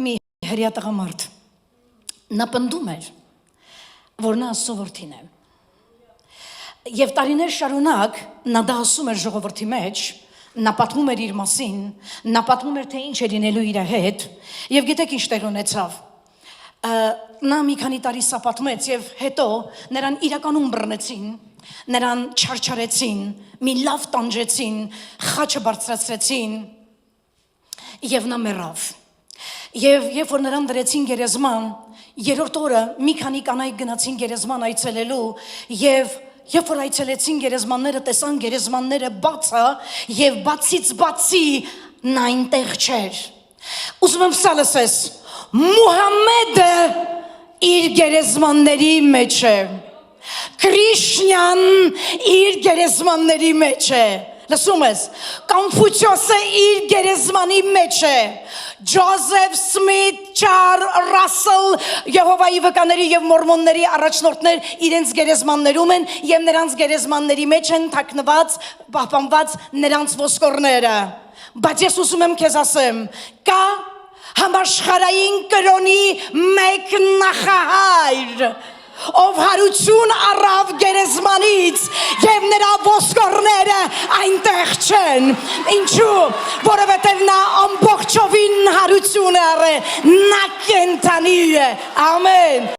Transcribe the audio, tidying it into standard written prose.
Մի հրյա տղամարդ նա պնդում էր, որ նա Աստծո որդին է։ Եվ տարիներ շարունակ նա դա ասում էր ժողովրդի մեջ, նա պատմում էր իր մասին, նա պատմում էր, թե ինչ է լինելու իր հետ, եւ գիտեք ինչ տեղ ունեցավ։ Նա մի քանի տարի սա պատմեց եւ հետո նրան իրականում բռնեցին, նրան չարչարեցին, մի լավ տանջեցին, խաչը բարձրացրեցին եւ նա մեռավ։ Եվ երբ որ նրան դրեցին գերեզման, երրորդ օրը մի քանի կանայք գնացին գերեզման այցելելու եւ երբ որ այցելեցին գերեզմանները, տեսան գերեզմանները բացա եւ բացից բացի նա այնտեղ չէր։ Ուզում եմ սա լսես, Մուհամմեդը իր գերեզմանների մեջ է, Քրիշնյան իր գերեզմանների մեջ է, լսում ես, Կոնֆուցիոսը իր գերեզմանի մեջ է, Ջոզեֆ Սմիթ, Չար Ռասել, Եհովայի վկաների եւ մորմոնների առաջնորդներ իրենց գերեզմաններում են եւ նրանց գերեզմանների մեջ են թաքնված, պահպանված նրանց ոսկորները։ Բայց ես ուզում եմ քեզ ասեմ, կա համաշխարհային կրոնի մեկ նախահայր, ով հարություն առավ գերեզմանից եւ նրա ոսկորները այնտեղ չեն։ Ինչու? Որովհետեւ նա ամբողջովին հարություն է առել, նա կենթանի է։ Ամեն։